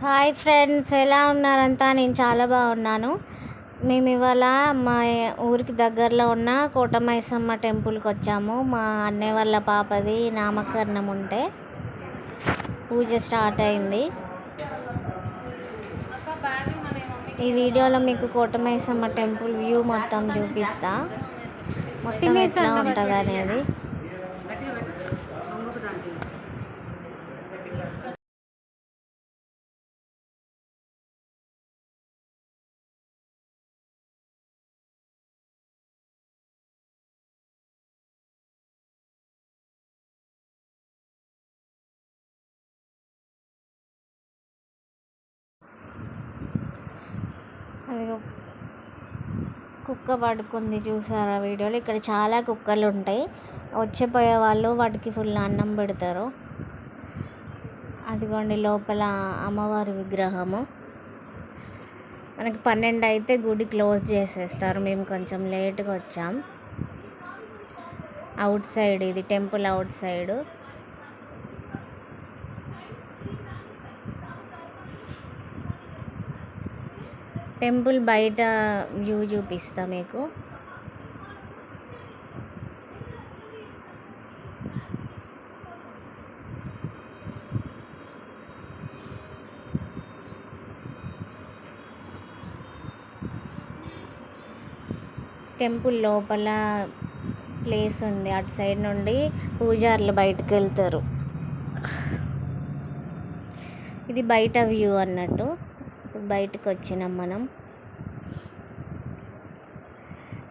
Hi friends, ఎలా ఉన్నారంతా? నేను చాలా బాగున్నాను. మేము ఇవాళ మా ఊరికి దగ్గరలో ఉన్న కోటమైసమ్మ టెంపుల్కి వచ్చాము. మా అన్నయ్య వాళ్ళ పాపది నామకరణం ఉంటే పూజ స్టార్ట్ అయింది. ఈ వీడియోలో మీకు కోటమైసమ్మ టెంపుల్ వ్యూ మొత్తం చూపిస్తా. మొత్తం ఎట్లా ఉంటుంది అనేది. అదిగో కుక్క పడుకుంది, చూసారా వీడియోలో? ఇక్కడ చాలా కుక్కలు ఉంటాయి. వచ్చిపోయే వాళ్ళు వాటికి ఫుల్ అన్నం పెడతారు. అదిగోండి లోపల అమ్మవారి విగ్రహము. మనకి 12 అయితే గుడి క్లోజ్ చేసేస్తారు. మేము కొంచెం లేట్గా వచ్చాం. అవుట్ సైడ్, ఇది టెంపుల్ అవుట్ సైడ్. టెంపుల్ బయట వ్యూ చూపిస్తా మీకు. టెంపుల్ లోపల ప్లేస్ ఉంది. అటు సైడ్ నుండి పూజారులు బయటకు వెళ్తారు. ఇది బయట వ్యూ అన్నట్టు. ఇప్పుడు బయటకు వచ్చినాం మనం.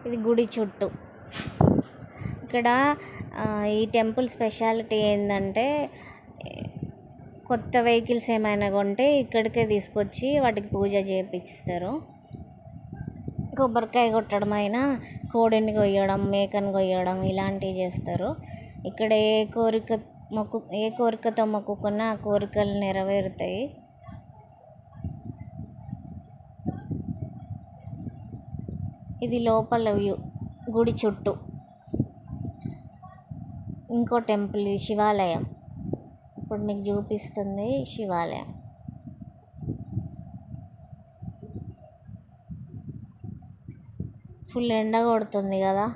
ఇది గుడి చుట్టూ. ఇక్కడ ఈ టెంపుల్ స్పెషాలిటీ ఏంటంటే, కొత్త వెహికల్స్ ఏమైనా కొంటే ఇక్కడికే తీసుకొచ్చి వాటికి పూజ చేపిస్తారు. కొబ్బరికాయ కొట్టడం అయినా, కోడిని కొయ్యడం, మేకను కొయ్యడం ఇలాంటివి చేస్తారు. ఇక్కడ ఏ కోరికతో మొక్కుకున్నా ఆ కోరికలు నెరవేరుతాయి. ఇది లోపల వ్యూ, గుడి చుట్టూ. ఇంకో టెంపుల్, ఇది శివాలయం. ఇప్పుడు మీకు చూపిస్తుంది శివాలయం. ఫుల్ ఎండ కొడుతుంది కదా.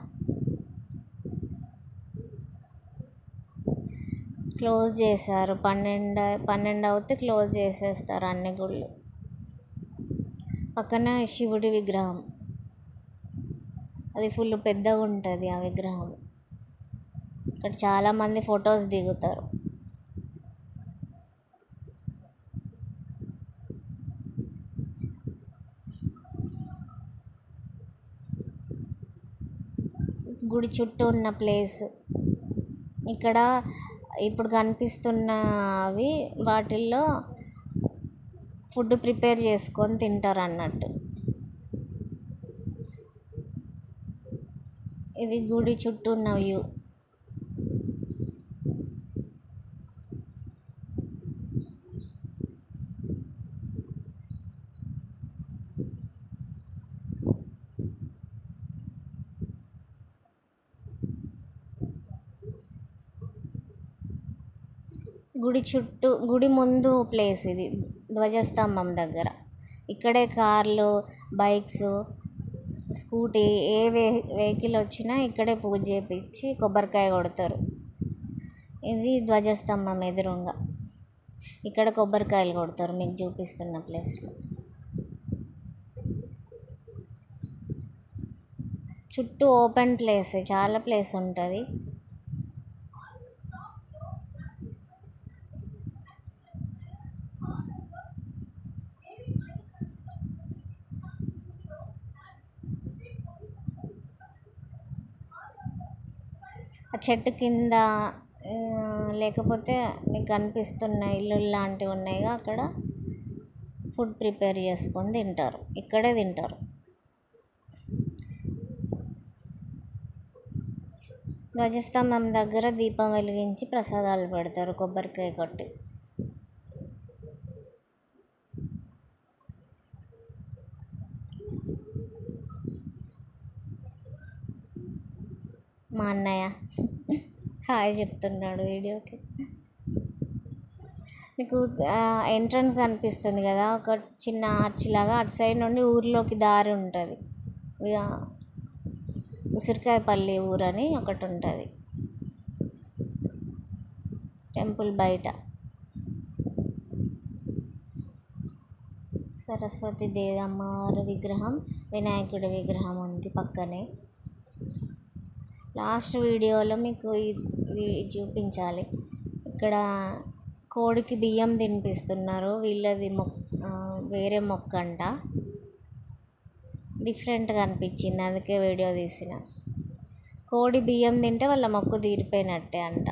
క్లోజ్ చేశారు. 12 అవుతే క్లోజ్ చేసేస్తారు అన్ని గుళ్ళు. పక్కన శివుడి విగ్రహం, అది ఫుల్ పెద్దగా ఉంటుంది ఆ విగ్రహం. ఇక్కడ చాలామంది ఫొటోస్ దిగుతారు. గుడి చుట్టూ ఉన్న ప్లేస్. ఇక్కడ ఇప్పుడు కనిపిస్తున్నవి వాటిల్లో ఫుడ్ ప్రిపేర్ చేసుకొని తింటారు అన్నట్టు. ఇది గుడి చుట్టూ ఉన్న వ్యూ. గుడి చుట్టూ, గుడి ముందు ప్లేస్ ఇది, ధ్వజస్తంభం దగ్గర. ఇక్కడే కార్లు, బైక్స్, స్కూటీ ఏ వెహికల్ వచ్చినా ఇక్కడే పూజ చేపించి కొబ్బరికాయ కొడతారు. ఇది ధ్వజస్తంభం ఎదురుగా. ఇక్కడ కొబ్బరికాయలు కొడతారు మీకు చూపిస్తున్న ప్లేస్లో. చుట్టూ ఓపెన్ ప్లేస్, చాలా ప్లేస్ ఉంటుంది. ఆ చెట్టు కింద లేకపోతే మీకు కనిపిస్తున్న ఇల్లు లాంటివి ఉన్నాయిగా, అక్కడ ఫుడ్ ప్రిపేర్ చేసుకొని తింటారు. ఇక్కడే తింటారు. ధ్వజస్తంభం దగ్గర దీపం వెలిగించి ప్రసాదాలు పెడతారు కొబ్బరికాయ కొట్టి. మా అన్నయ్య హాయ్ చెప్తున్నాడు వీడియోకి. మీకు ఎంట్రన్స్ కనిపిస్తుంది కదా, ఒక చిన్న ఆర్చ్ లాగా, అటు సైడ్ నుండి ఊర్లోకి దారి ఉంటుంది. ఇక ఉసిరికాయపల్లి ఊరని ఒకటి ఉంటుంది టెంపుల్ బయట. సరస్వతి దేవి అమ్మవారి విగ్రహం, వినాయకుడి విగ్రహం ఉంది పక్కనే. లాస్ట్ వీడియోలో మీకు ఇవి చూపించాలి. ఇక్కడ కోడికి బియ్యం తినిపిస్తున్నారు. వీళ్ళది వేరే మొక్క అంట, డిఫరెంట్గా అనిపించింది అందుకే వీడియో తీసిన. కోడి బియ్యం తింటే వాళ్ళ మొక్కు తీరిపోయినట్టే అంట.